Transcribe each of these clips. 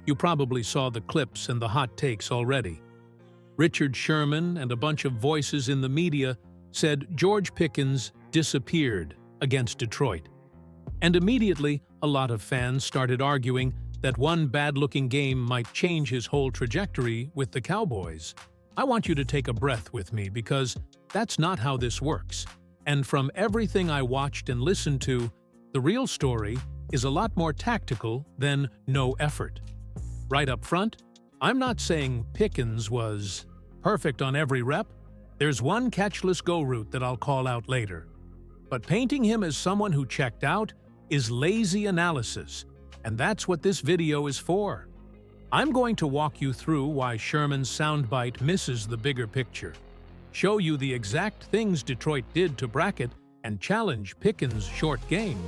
You probably saw the clips and the hot takes already. Richard Sherman and a bunch of voices in the media said George Pickens disappeared against Detroit. And immediately, a lot of fans started arguing that one bad-looking game might change his whole trajectory with the Cowboys. I want you to take a breath with me because that's not how this works. And from everything I watched and listened to, the real story is a lot more tactical than no effort. Right up front, I'm not saying Pickens was perfect on every rep. There's one catchless go route that I'll call out later. But painting him as someone who checked out is lazy analysis, and that's what this video is for. I'm going to walk you through why Sherman's soundbite misses the bigger picture, show you the exact things Detroit did to bracket and challenge Pickens' short game,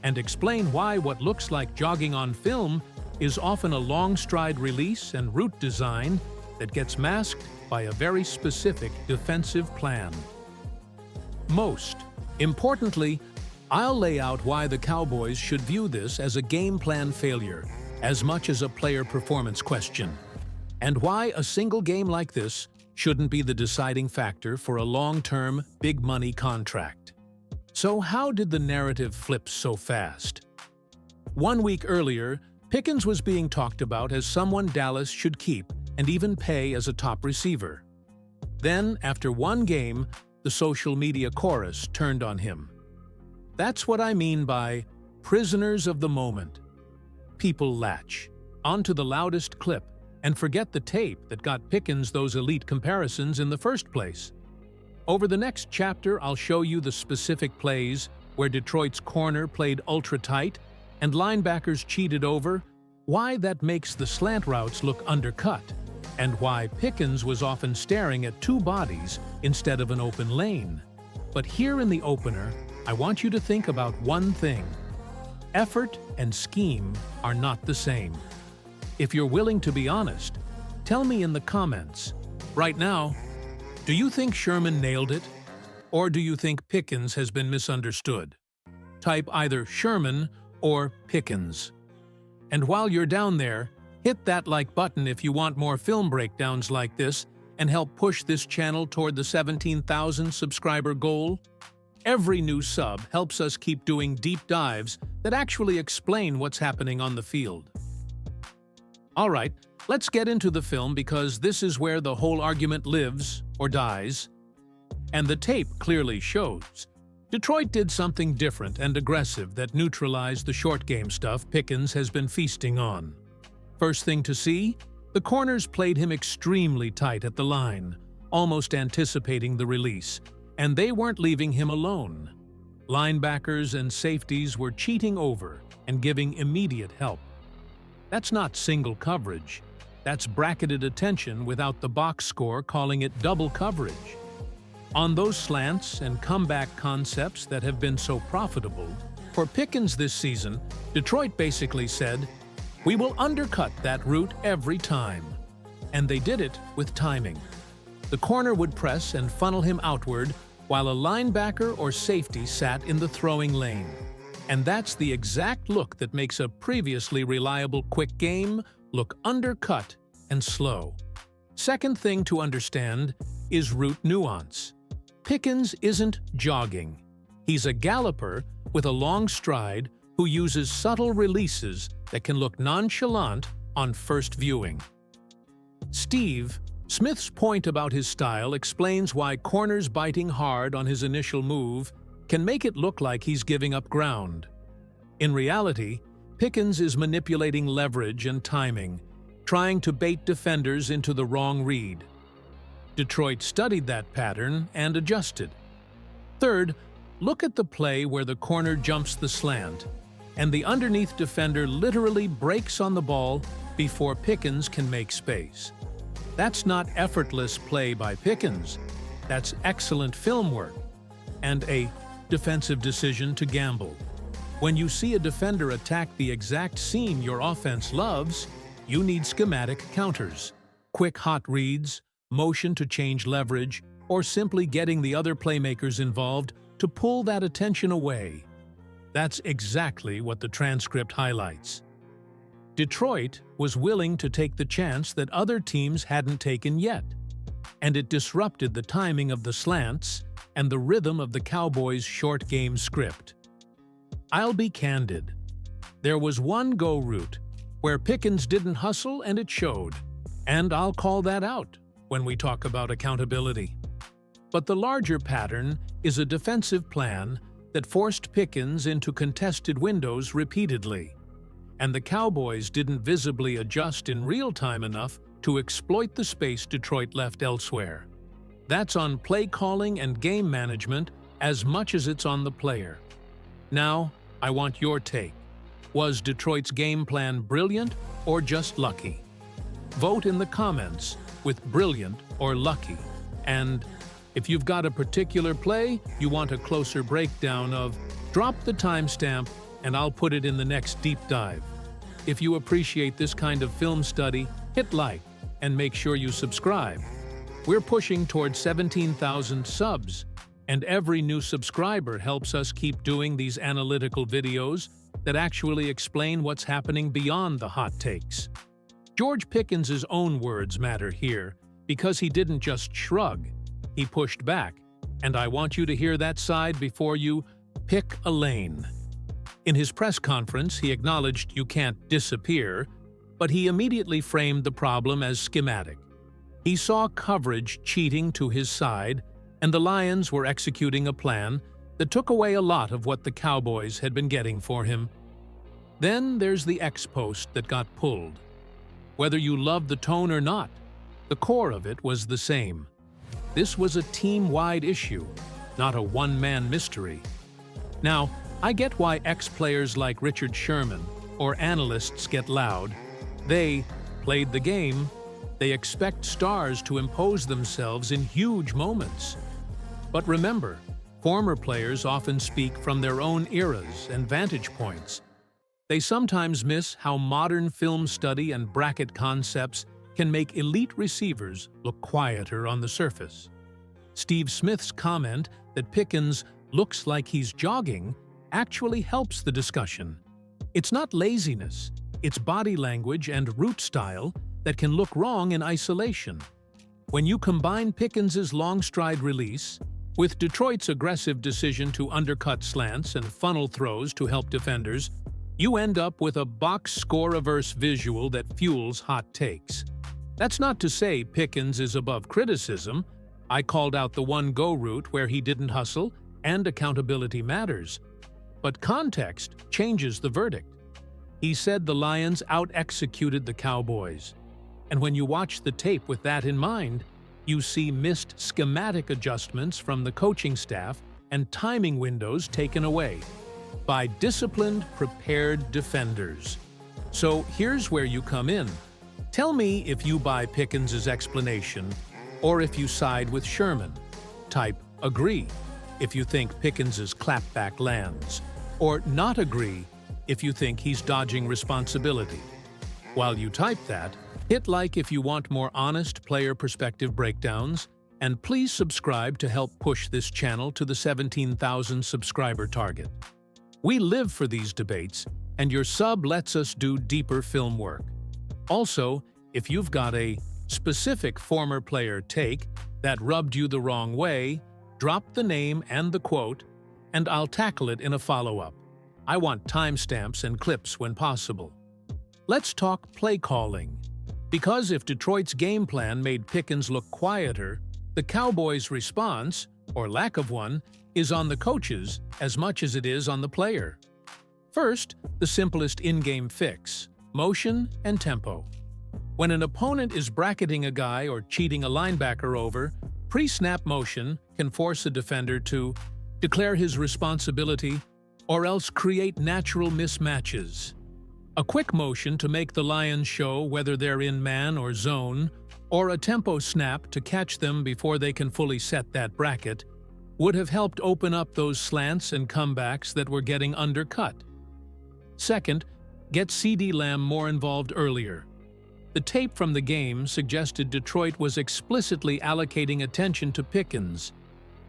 and explain why what looks like jogging on film is often a long stride release and route design that gets masked by a very specific defensive plan. Most importantly, I'll lay out why the Cowboys should view this as a game plan failure as much as a player performance question, and why a single game like this shouldn't be the deciding factor for a long-term, big-money contract. So how did the narrative flip so fast? 1 week earlier, Pickens was being talked about as someone Dallas should keep and even pay as a top receiver. Then, after one game, the social media chorus turned on him. That's what I mean by prisoners of the moment. People latch onto the loudest clip and forget the tape that got Pickens those elite comparisons in the first place. Over the next chapter, I'll show you the specific plays where Detroit's corner played ultra-tight and linebackers cheated over, why that makes the slant routes look undercut, and why Pickens was often staring at two bodies instead of an open lane. But here in the opener, I want you to think about one thing. Effort and scheme are not the same. If you're willing to be honest, tell me in the comments. Right now, do you think Sherman nailed it? Or do you think Pickens has been misunderstood? Type either Sherman or Pickens. And while you're down there, hit that like button if you want more film breakdowns like this and help push this channel toward the 17,000 subscriber goal. Every new sub helps us keep doing deep dives that actually explain what's happening on the field. All right, let's get into the film because this is where the whole argument lives or dies. And the tape clearly shows. Detroit did something different and aggressive that neutralized the short game stuff Pickens has been feasting on. First thing to see, the corners played him extremely tight at the line, almost anticipating the release, and they weren't leaving him alone. Linebackers and safeties were cheating over and giving immediate help. That's not single coverage. That's bracketed attention without the box score calling it double coverage. On those slants and comeback concepts that have been so profitable, for Pickens this season, Detroit basically said, "We will undercut that route every time." And they did it with timing. The corner would press and funnel him outward while a linebacker or safety sat in the throwing lane. And that's the exact look that makes a previously reliable quick game look undercut and slow. Second thing to understand is route nuance. Pickens isn't jogging. He's a galloper with a long stride who uses subtle releases that can look nonchalant on first viewing. Steve Smith's point about his style explains why corners biting hard on his initial move can make it look like he's giving up ground. In reality, Pickens is manipulating leverage and timing, trying to bait defenders into the wrong read. Detroit studied that pattern and adjusted. Third, look at the play where the corner jumps the slant, and the underneath defender literally breaks on the ball before Pickens can make space. That's not effortless play by Pickens. That's excellent film work and a defensive decision to gamble. When you see a defender attack the exact seam your offense loves, you need schematic counters, quick hot reads, motion to change leverage, or simply getting the other playmakers involved to pull that attention away. That's exactly what the transcript highlights. Detroit was willing to take the chance that other teams hadn't taken yet, and it disrupted the timing of the slants and the rhythm of the Cowboys' short game script. I'll be candid. There was one go route where Pickens didn't hustle and it showed, and I'll call that out when we talk about accountability. But the larger pattern is a defensive plan that forced Pickens into contested windows repeatedly, and the Cowboys didn't visibly adjust in real time enough to exploit the space Detroit left elsewhere. That's on play calling and game management as much as it's on the player. Now, I want your take. Was Detroit's game plan brilliant or just lucky? Vote in the comments with brilliant or lucky. And if you've got a particular play you want a closer breakdown of, drop the timestamp and I'll put it in the next deep dive. If you appreciate this kind of film study, hit like and make sure you subscribe. We're pushing towards 17,000 subs, and every new subscriber helps us keep doing these analytical videos that actually explain what's happening beyond the hot takes. George Pickens' own words matter here because he didn't just shrug, he pushed back, and I want you to hear that side before you pick a lane. In his press conference, he acknowledged you can't disappear, but he immediately framed the problem as schematic. He saw coverage cheating to his side, and the Lions were executing a plan that took away a lot of what the Cowboys had been getting for him. Then there's the X post that got pulled. Whether you love the tone or not, the core of it was the same. This was a team-wide issue, not a one-man mystery. Now, I get why ex-players like Richard Sherman or analysts get loud. They played the game. They expect stars to impose themselves in huge moments. But remember, former players often speak from their own eras and vantage points. They sometimes miss how modern film study and bracket concepts can make elite receivers look quieter on the surface. Steve Smith's comment that Pickens looks like he's jogging actually helps the discussion. It's not laziness, it's body language and route style that can look wrong in isolation. When you combine Pickens' long stride release with Detroit's aggressive decision to undercut slants and funnel throws to help defenders, you end up with a box score reverse visual that fuels hot takes. That's not to say Pickens is above criticism. I called out the one-go route where he didn't hustle, and accountability matters. But context changes the verdict. He said the Lions out-executed the Cowboys. And when you watch the tape with that in mind, you see missed schematic adjustments from the coaching staff and timing windows taken away by disciplined, prepared defenders. So here's where you come in. Tell me if you buy Pickens' explanation or if you side with Sherman. Type agree if you think Pickens' clapback lands, or not agree if you think he's dodging responsibility. While you type that, hit like if you want more honest player perspective breakdowns, and please subscribe to help push this channel to the 17,000 subscriber target. We live for these debates, and your sub lets us do deeper film work. Also, if you've got a specific former player take that rubbed you the wrong way, drop the name and the quote, and I'll tackle it in a follow-up. I want timestamps and clips when possible. Let's talk play calling. Because if Detroit's game plan made Pickens look quieter, the Cowboys' response, or lack of one, is on the coaches as much as it is on the player. First, the simplest in-game fix: motion and tempo. When an opponent is bracketing a guy or cheating a linebacker over, pre-snap motion can force a defender to declare his responsibility or else create natural mismatches. A quick motion to make the Lions show whether they're in man or zone, or a tempo snap to catch them before they can fully set that bracket, would have helped open up those slants and comebacks that were getting undercut. Second, get CeeDee Lamb more involved earlier. The tape from the game suggested Detroit was explicitly allocating attention to Pickens,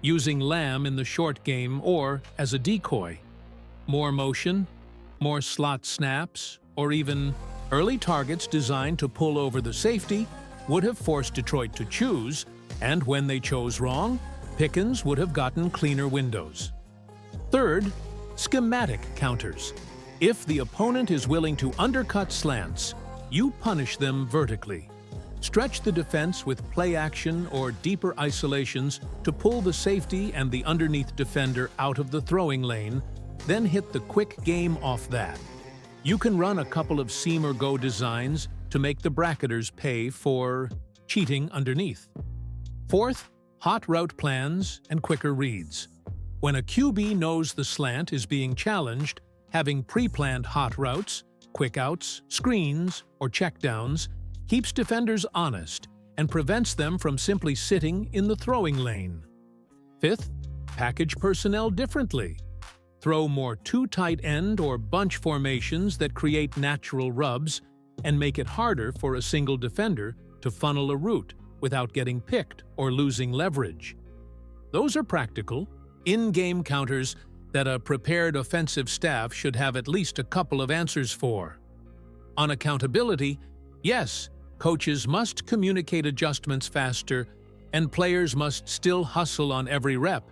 using Lamb in the short game or as a decoy. More motion, more slot snaps, or even Early targets designed to pull over the safety would have forced Detroit to choose, and when they chose wrong, Pickens would have gotten cleaner windows. Third, schematic counters. If the opponent is willing to undercut slants, you punish them vertically. Stretch the defense with play action or deeper isolations to pull the safety and the underneath defender out of the throwing lane, then hit the quick game off that. You can run a couple of seam or go designs to make the bracketers pay for cheating underneath. Fourth, hot route plans and quicker reads. When a QB knows the slant is being challenged, having pre-planned hot routes, quick outs, screens, or checkdowns keeps defenders honest and prevents them from simply sitting in the throwing lane. Fifth, package personnel differently. Throw more two tight end or bunch formations that create natural rubs and make it harder for a single defender to funnel a route without getting picked or losing leverage. Those are practical, in-game counters that a prepared offensive staff should have at least a couple of answers for. On accountability, yes, coaches must communicate adjustments faster, and players must still hustle on every rep.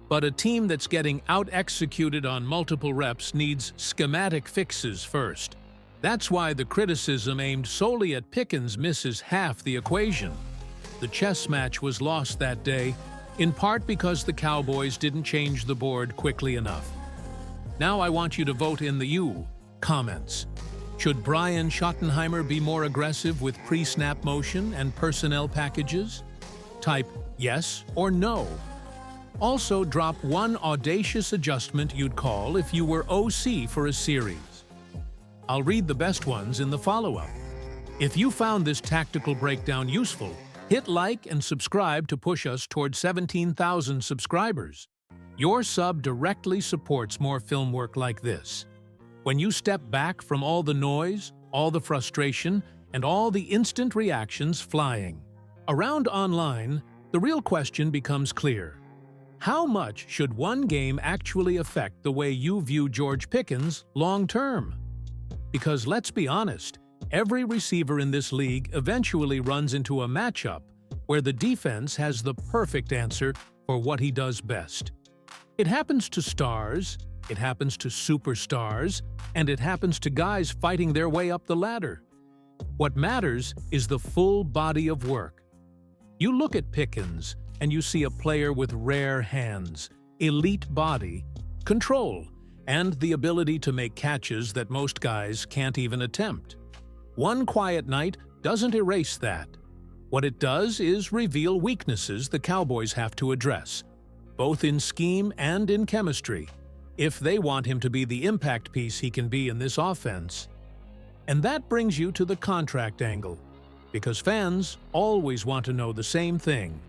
But a team that's getting out-executed on multiple reps needs schematic fixes first. That's why the criticism aimed solely at Pickens misses half the equation. The chess match was lost that day, in part because the Cowboys didn't change the board quickly enough. Now I want you to vote in the comments. Should Brian Schottenheimer be more aggressive with pre-snap motion and personnel packages? Type yes or no. Also, drop one audacious adjustment you'd call if you were OC for a series. I'll read the best ones in the follow-up. If you found this tactical breakdown useful, hit like and subscribe to push us toward 17,000 subscribers. Your sub directly supports more film work like this. When you step back from all the noise, all the frustration, and all the instant reactions flying around online, the real question becomes clear. How much should one game actually affect the way you view George Pickens long-term? Because let's be honest, every receiver in this league eventually runs into a matchup where the defense has the perfect answer for what he does best. It happens to stars, it happens to superstars, and it happens to guys fighting their way up the ladder. What matters is the full body of work. You look at Pickens, and you see a player with rare hands, elite body, control, and the ability to make catches that most guys can't even attempt. One quiet night doesn't erase that. What it does is reveal weaknesses the Cowboys have to address, both in scheme and in chemistry, if they want him to be the impact piece he can be in this offense. And that brings you to the contract angle, because fans always want to know the same thing.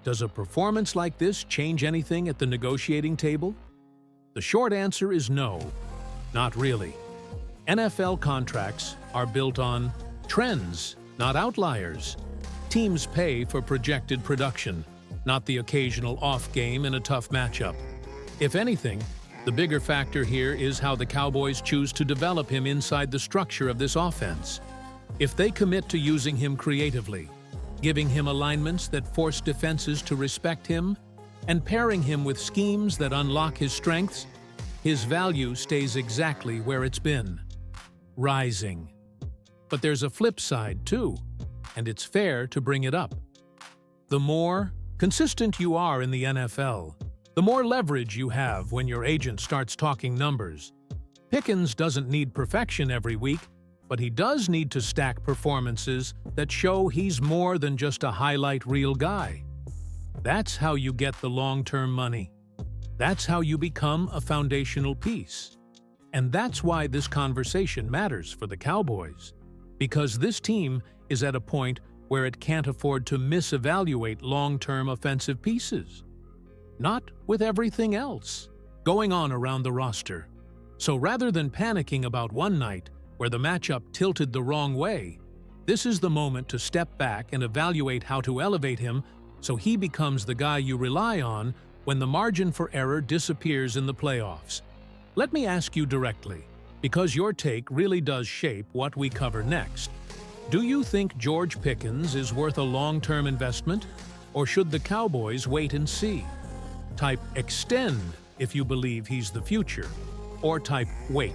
Does a performance like this change anything at the negotiating table? The short answer is no, not really. NFL contracts are built on trends, not outliers. Teams pay for projected production, not the occasional off game in a tough matchup. If anything, the bigger factor here is how the Cowboys choose to develop him inside the structure of this offense. If they commit to using him creatively, giving him alignments that force defenses to respect him, and pairing him with schemes that unlock his strengths, his value stays exactly where it's been, rising. But there's a flip side too, and it's fair to bring it up. The more consistent you are in the NFL, the more leverage you have when your agent starts talking numbers. Pickens doesn't need perfection every week, but he does need to stack performances that show he's more than just a highlight reel guy. That's how you get the long-term money. That's how you become a foundational piece. And that's why this conversation matters for the Cowboys. Because this team is at a point where it can't afford to misevaluate long-term offensive pieces. Not with everything else going on around the roster. So rather than panicking about one night where the matchup tilted the wrong way, this is the moment to step back and evaluate how to elevate him so he becomes the guy you rely on when the margin for error disappears in the playoffs. Let me ask you directly, because your take really does shape what we cover next. Do you think George Pickens is worth a long-term investment, or should the Cowboys wait and see? Type extend if you believe he's the future, or type wait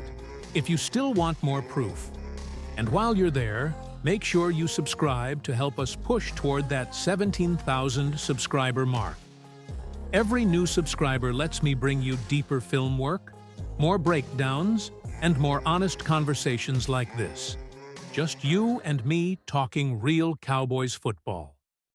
if you still want more proof. And while you're there, make sure you subscribe to help us push toward that 17,000 subscriber mark. Every new subscriber lets me bring you deeper film work, more breakdowns, and more honest conversations like this. Just you and me talking real Cowboys football.